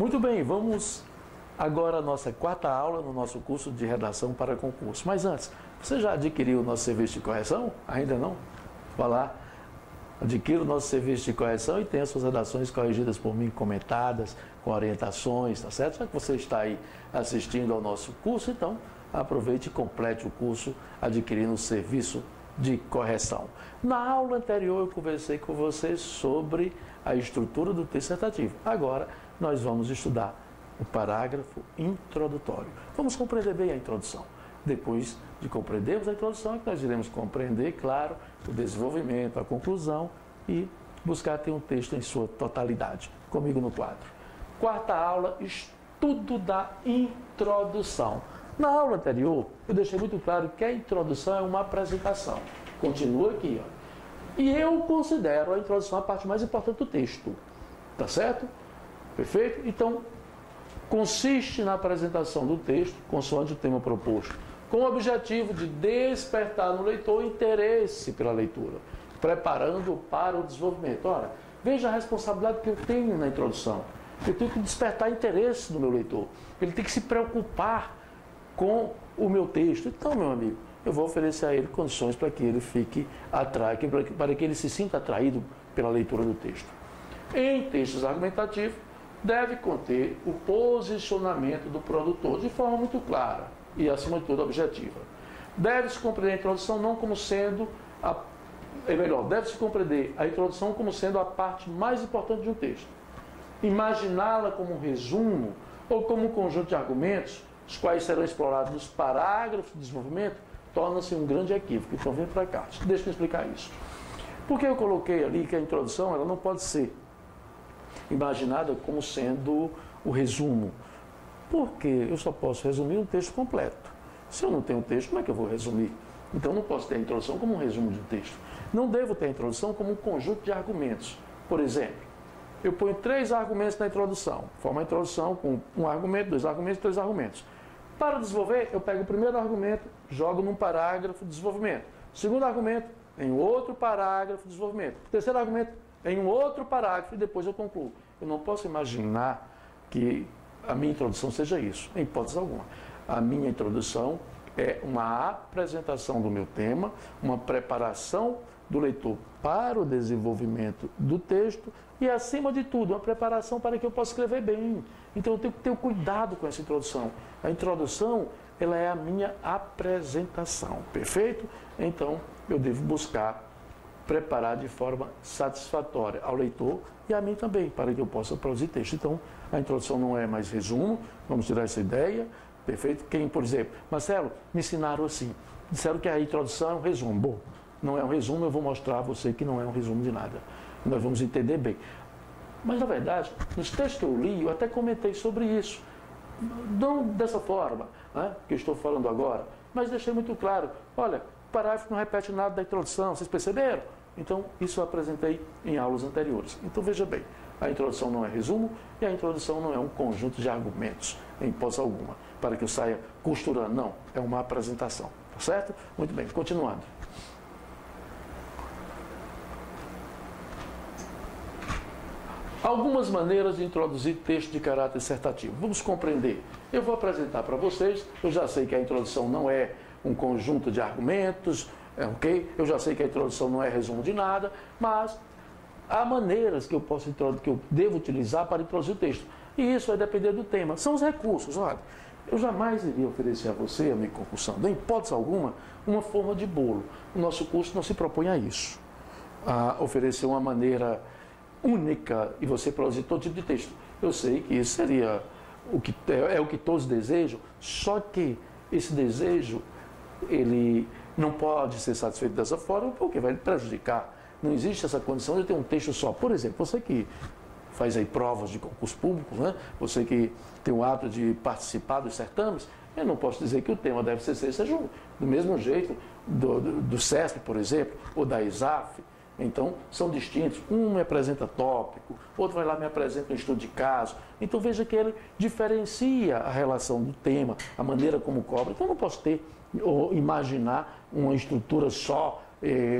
Muito bem, vamos agora à nossa quarta aula no nosso curso de redação para concurso. Mas antes, você já adquiriu o nosso serviço de correção? Ainda não? Vá lá, adquira o nosso serviço de correção e tenha suas redações corrigidas por mim, comentadas, com orientações, tá certo? Já que você está aí assistindo ao nosso curso, então aproveite e complete o curso adquirindo o serviço de correção. Na aula anterior eu conversei com você sobre a estrutura do texto dissertativo. Agora nós vamos estudar o parágrafo introdutório. Vamos compreender bem a introdução. Depois de compreendermos a introdução, é que nós iremos compreender, claro, o desenvolvimento, a conclusão e buscar ter um texto em sua totalidade. Comigo no quadro. Quarta aula, estudo da introdução. Na aula anterior, eu deixei muito claro que a introdução é uma apresentação. Continua aqui, ó. E eu considero a introdução a parte mais importante do texto. Tá certo? Perfeito? Então, consiste na apresentação do texto, consoante o tema proposto, com o objetivo de despertar no leitor interesse pela leitura, preparando-o para o desenvolvimento. Ora, veja a responsabilidade que eu tenho na introdução. Eu tenho que despertar interesse do meu leitor. Ele tem que se preocupar com o meu texto. Então, meu amigo, eu vou oferecer a ele condições para que ele fique atraído, para que ele se sinta atraído pela leitura do texto. Em textos argumentativos, deve conter o posicionamento do produtor de forma muito clara e, acima de tudo, objetiva. Deve-se compreender a introdução não como sendo deve-se compreender a introdução como sendo a parte mais importante de um texto. Imaginá-la como um resumo ou como um conjunto de argumentos, os quais serão explorados nos parágrafos de desenvolvimento, torna-se um grande equívoco. Então, vem para cá. Deixa eu explicar isso. Porque eu coloquei ali que a introdução ela não pode ser imaginada como sendo o resumo. Porque eu só posso resumir um texto completo. Se eu não tenho um texto, como é que eu vou resumir? Então, não posso ter a introdução como um resumo de um texto. Não devo ter a introdução como um conjunto de argumentos. Por exemplo, eu ponho 3 argumentos na introdução. Formo a introdução com um argumento, 2 argumentos, 3 argumentos. Para desenvolver, eu pego o primeiro argumento, jogo num parágrafo de desenvolvimento. Segundo argumento, em outro parágrafo de desenvolvimento. Terceiro argumento, em um outro parágrafo e depois eu concluo. Eu não posso imaginar que a minha introdução seja isso, em hipótese alguma. A minha introdução é uma apresentação do meu tema, uma preparação do leitor para o desenvolvimento do texto e, acima de tudo, uma preparação para que eu possa escrever bem. Então, eu tenho que ter cuidado com essa introdução. A introdução, ela é a minha apresentação, perfeito? Então, eu devo buscar preparar de forma satisfatória ao leitor e a mim também, para que eu possa produzir texto. Então, a introdução não é mais resumo, vamos tirar essa ideia, perfeito? Quem, por exemplo, Marcelo, me ensinaram assim, disseram que a introdução é um resumo. Bom, não é um resumo, eu vou mostrar a você que não é um resumo de nada. Nós vamos entender bem. Mas, na verdade, nos textos que eu li, eu até comentei sobre isso. Não dessa forma, né, que eu estou falando agora, mas deixei muito claro. Olha, o parágrafo não repete nada da introdução, vocês perceberam? Então, isso eu apresentei em aulas anteriores. Então, veja bem, a introdução não é resumo e a introdução não é um conjunto de argumentos, em hipótese alguma, para que eu saia costurando. Não, é uma apresentação. Tá certo? Muito bem, continuando. Algumas maneiras de introduzir texto de caráter dissertativo. Vamos compreender. Eu vou apresentar para vocês, eu já sei que a introdução não é um conjunto de argumentos, ok? Eu já sei que a introdução não é resumo de nada, mas há maneiras que eu posso que eu devo utilizar para introduzir o texto. E isso vai depender do tema. São os recursos, olha. Eu jamais iria oferecer a você, amigo concursando, em hipótese alguma, uma forma de bolo. O nosso curso não se propõe a isso. A oferecer uma maneira única e você produzir todo tipo de texto. Eu sei que isso seria o que todos desejam, só que esse desejo ele não pode ser satisfeito dessa forma porque vai prejudicar. Não existe essa condição de ter um texto só. Por exemplo, você que faz aí provas de concursos públicos, né? Você que tem o hábito de participar dos certames, eu não posso dizer que o tema deve ser seja do mesmo jeito do CESP, por exemplo, ou da ESAF. Então, são distintos. Um me apresenta tópico, outro vai lá e me apresenta um estudo de caso. Então, veja que ele diferencia a relação do tema, a maneira como cobra. Então, eu não posso ter ou imaginar uma estrutura só,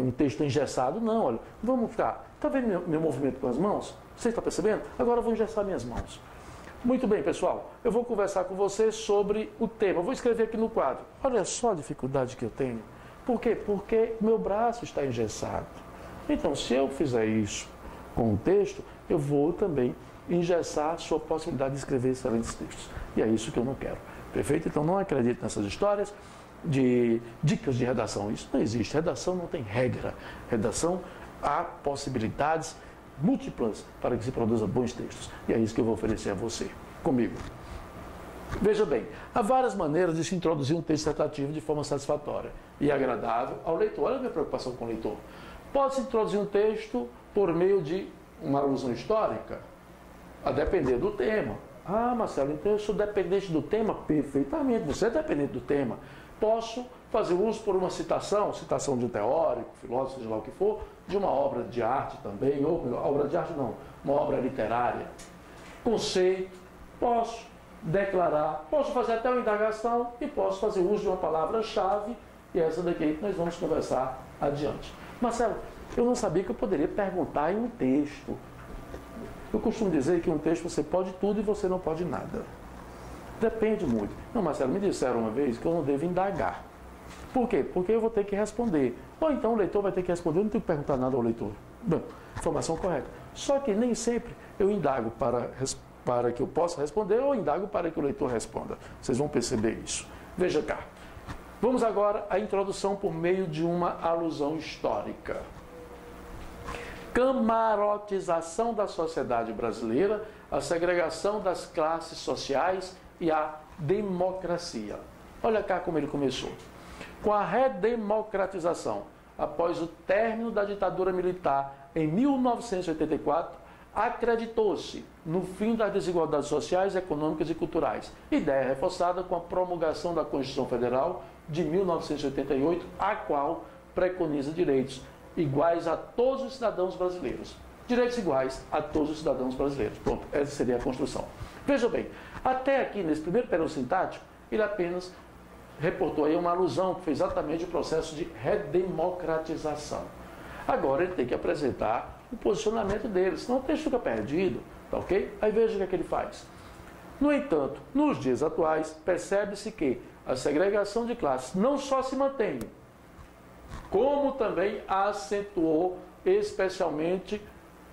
um texto engessado. Não, olha, vamos ficar. Está vendo meu movimento com as mãos? Você está percebendo? Agora eu vou engessar minhas mãos. Muito bem, pessoal. Eu vou conversar com você sobre o tema. Eu vou escrever aqui no quadro. Olha só a dificuldade que eu tenho. Por quê? Porque meu braço está engessado. Então, se eu fizer isso com o texto, eu vou também engessar a sua possibilidade de escrever excelentes textos. E é isso que eu não quero. Perfeito? Então, não acredito nessas histórias de dicas de redação. Isso não existe. Redação não tem regra. Redação, há possibilidades múltiplas para que se produza bons textos. E é isso que eu vou oferecer a você, comigo. Veja bem, há várias maneiras de se introduzir um texto dissertativo de forma satisfatória e agradável ao leitor. Olha a minha preocupação com o leitor. Pode-se introduzir um texto por meio de uma alusão histórica, a depender do tema. Ah, Marcelo, então eu sou dependente do tema? Perfeitamente, você é dependente do tema. Posso fazer uso por uma citação de um teórico, filósofo, seja lá o que for, de uma obra de arte também, ou obra de arte não, uma obra literária. Conceito, posso declarar, posso fazer até uma indagação e posso fazer uso de uma palavra-chave, e essa daqui que nós vamos conversar adiante. Marcelo, eu não sabia que eu poderia perguntar em um texto. Eu costumo dizer que um texto você pode tudo e você não pode nada. Depende muito. Não, Marcelo, me disseram uma vez que eu não devo indagar. Por quê? Porque eu vou ter que responder. Ou então o leitor vai ter que responder, eu não tenho que perguntar nada ao leitor. Bom, informação correta. Só que nem sempre eu indago para que eu possa responder ou indago para que o leitor responda. Vocês vão perceber isso. Veja cá. Vamos agora à introdução por meio de uma alusão histórica. Camarotização da sociedade brasileira, a segregação das classes sociais e a democracia. Olha cá como ele começou. Com a redemocratização, após o término da ditadura militar em 1984, acreditou-se no fim das desigualdades sociais, econômicas e culturais. Ideia reforçada com a promulgação da Constituição Federal de 1988, a qual preconiza direitos iguais a todos os cidadãos brasileiros. Direitos iguais a todos os cidadãos brasileiros. Pronto, essa seria a construção. Veja bem, até aqui, nesse primeiro período sintático, ele apenas reportou aí uma alusão que foi exatamente o processo de redemocratização. Agora ele tem que apresentar o posicionamento dele, senão o texto fica perdido, tá ok? Aí veja o que é que ele faz. No entanto, nos dias atuais, percebe-se que a segregação de classes não só se mantém, como também acentuou, especialmente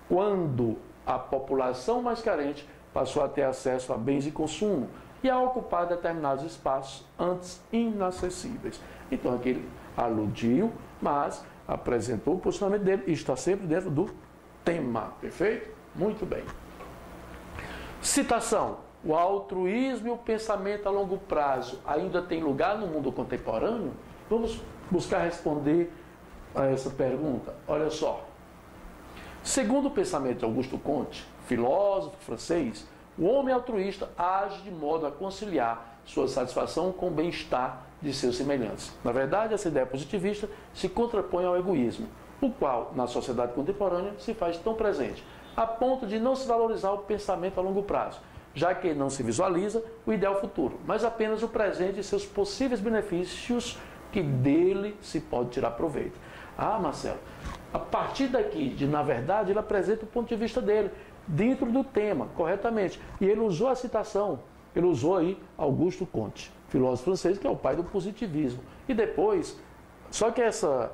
quando a população mais carente passou a ter acesso a bens de consumo e a ocupar determinados espaços antes inacessíveis. Então aqui ele aludiu, mas apresentou o posicionamento dele e está sempre dentro do tema, perfeito? Muito bem. Citação. O altruísmo e o pensamento a longo prazo ainda tem lugar no mundo contemporâneo? Vamos buscar responder a essa pergunta. Olha só. Segundo o pensamento de Auguste Comte, filósofo francês, o homem altruísta age de modo a conciliar sua satisfação com o bem-estar de seus semelhantes. Na verdade, essa ideia positivista se contrapõe ao egoísmo, o qual, na sociedade contemporânea, se faz tão presente, a ponto de não se valorizar o pensamento a longo prazo, já que não se visualiza o ideal futuro, mas apenas o presente e seus possíveis benefícios que dele se pode tirar proveito. Ah, Marcelo, a partir daqui, na verdade, ele apresenta o ponto de vista dele, dentro do tema, corretamente. E ele usou a citação, ele usou aí Auguste Comte, filósofo francês, que é o pai do positivismo. E depois, só que essa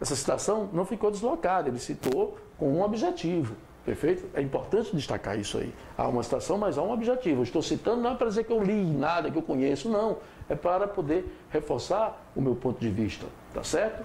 citação não ficou deslocada, ele citou com um objetivo, perfeito? É importante destacar isso aí. Há uma citação, mas há um objetivo. Eu estou citando não é para dizer que eu li nada, que eu conheço, não. É para poder reforçar o meu ponto de vista, tá certo?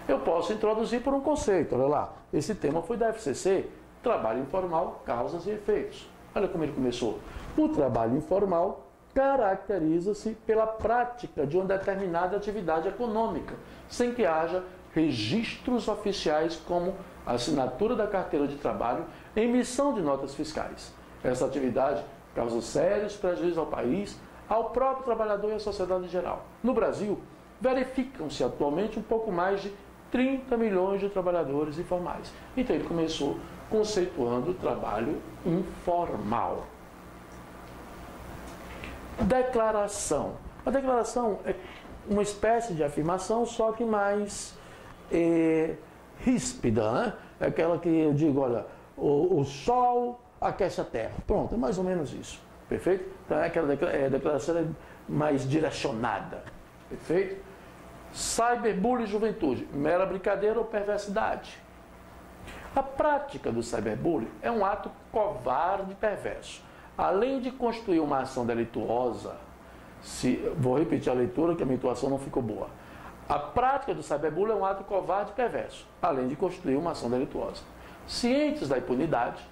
Eu posso introduzir por um conceito, olha lá. Esse tema foi da FCC, trabalho informal, causas e efeitos. Olha como ele começou. O trabalho informal caracteriza-se pela prática de uma determinada atividade econômica, sem que haja registros oficiais como a assinatura da carteira de trabalho e emissão de notas fiscais. Essa atividade causa sérios prejuízos ao país, ao próprio trabalhador e à sociedade em geral. No Brasil, verificam-se atualmente um pouco mais de 30 milhões de trabalhadores informais. Então ele começou conceituando o trabalho informal. Declaração. A declaração é uma espécie de afirmação, só que mais ríspida, né? É aquela que eu digo, olha, o sol aquece a terra. Pronto, é mais ou menos isso. Perfeito? Então é aquela declaração mais direcionada. Perfeito? Cyberbullying e juventude, mera brincadeira ou perversidade? A prática do cyberbullying é um ato covarde e perverso. Além de constituir uma ação delituosa, vou repetir a leitura que a minha intuação não ficou boa. A prática do cyberbullying é um ato covarde e perverso, além de constituir uma ação delituosa. Cientes da impunidade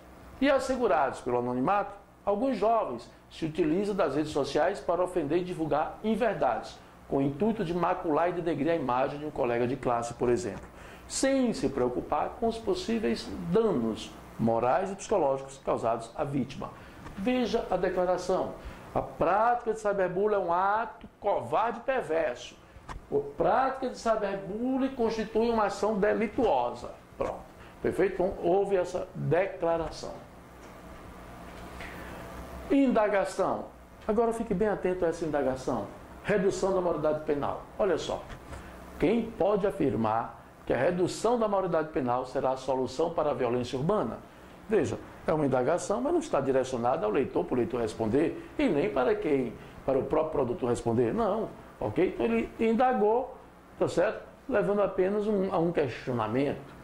e assegurados pelo anonimato, alguns jovens se utilizam das redes sociais para ofender e divulgar inverdades, com o intuito de macular e denegrir a imagem de um colega de classe, por exemplo, sem se preocupar com os possíveis danos morais e psicológicos causados à vítima. Veja a declaração. A prática de cyberbullying é um ato covarde e perverso. A prática de cyberbullying constitui uma ação delituosa. Pronto. Perfeito? Então, houve essa declaração. Indagação. Agora fique bem atento a essa indagação. Redução da maioridade penal. Olha só. Quem pode afirmar que a redução da maioridade penal será a solução para a violência urbana? Veja, é uma indagação, mas não está direcionada ao leitor, para o leitor responder, e nem para quem? Para o próprio produtor responder. Não, ok? Então ele indagou, tá certo? Levando apenas a um questionamento.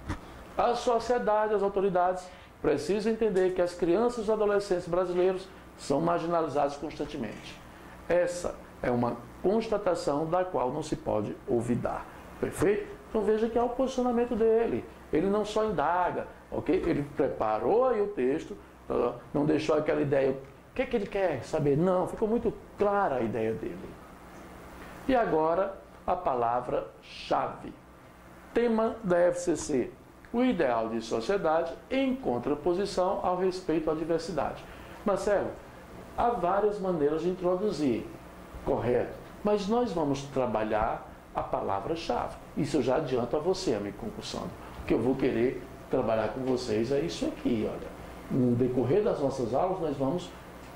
A sociedade, as autoridades precisam entender que as crianças e os adolescentes brasileiros são marginalizados constantemente. Essa é uma constatação da qual não se pode olvidar. Perfeito? Então veja que é o posicionamento dele. Ele não só indaga, ok? Ele preparou aí o texto, não deixou aquela ideia, o que é que ele quer saber? Não, ficou muito clara a ideia dele. E agora a palavra-chave. Tema da FCC. O ideal de sociedade em contraposição ao respeito à diversidade. Marcelo, há várias maneiras de introduzir, correto? Mas nós vamos trabalhar a palavra-chave. Isso eu já adianto a você, amigo concursando. O que eu vou querer trabalhar com vocês é isso aqui, olha. No decorrer das nossas aulas, nós vamos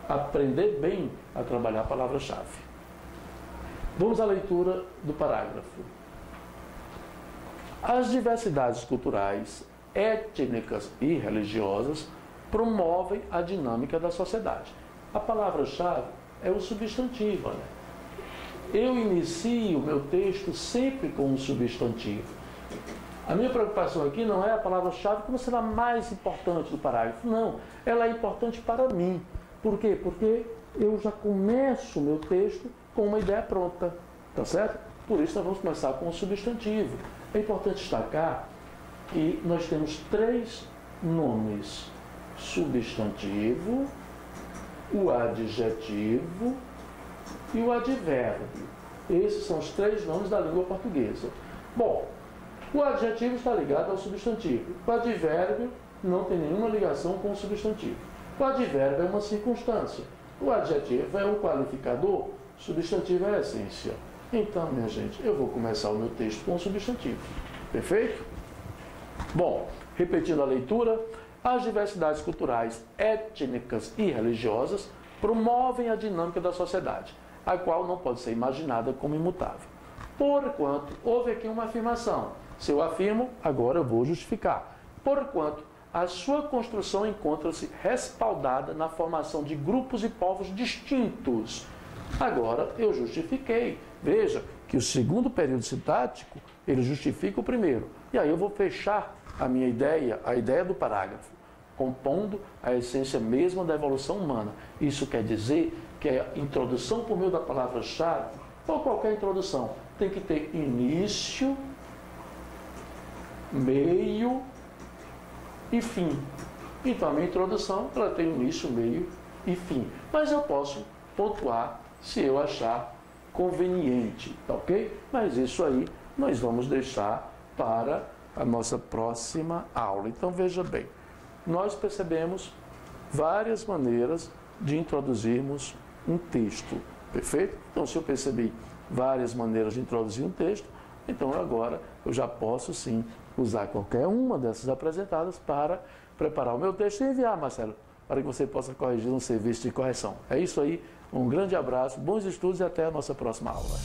aprender bem a trabalhar a palavra-chave. Vamos à leitura do parágrafo. As diversidades culturais, étnicas e religiosas promovem a dinâmica da sociedade. A palavra-chave é o substantivo, olha. Eu inicio o meu texto sempre com um substantivo. A minha preocupação aqui não é a palavra-chave como será mais importante do parágrafo. Não, ela é importante para mim. Por quê? Porque eu já começo o meu texto com uma ideia pronta. Tá certo? Por isso nós vamos começar com o substantivo. É importante destacar que nós temos 3 nomes: substantivo, o adjetivo e o advérbio. Esses são os 3 nomes da língua portuguesa. Bom, o adjetivo está ligado ao substantivo. O advérbio não tem nenhuma ligação com o substantivo. O advérbio é uma circunstância. O adjetivo é um qualificador. O substantivo é a essência. Então, minha gente, eu vou começar o meu texto com o substantivo. Perfeito? Bom, repetindo a leitura, as diversidades culturais, étnicas e religiosas promovem a dinâmica da sociedade, a qual não pode ser imaginada como imutável. Porquanto, houve aqui uma afirmação. Se eu afirmo, agora eu vou justificar. Porquanto, a sua construção encontra-se respaldada na formação de grupos e povos distintos. Agora eu justifiquei. Veja que o segundo período sintático, ele justifica o primeiro. E aí eu vou fechar a minha ideia, a ideia do parágrafo, compondo a essência mesma da evolução humana. Isso quer dizer que a introdução por meio da palavra-chave, ou qualquer introdução, tem que ter início, meio e fim. Então a minha introdução, ela tem início, meio e fim. Mas eu posso pontuar se eu achar conveniente, tá ok? Mas isso aí nós vamos deixar para a nossa próxima aula. Então veja bem, nós percebemos várias maneiras de introduzirmos um texto, perfeito? Então se eu percebi várias maneiras de introduzir um texto, então agora eu já posso sim usar qualquer uma dessas apresentadas para preparar o meu texto e enviar, Marcelo, para que você possa corrigir um serviço de correção. É isso aí, um grande abraço, bons estudos e até a nossa próxima aula.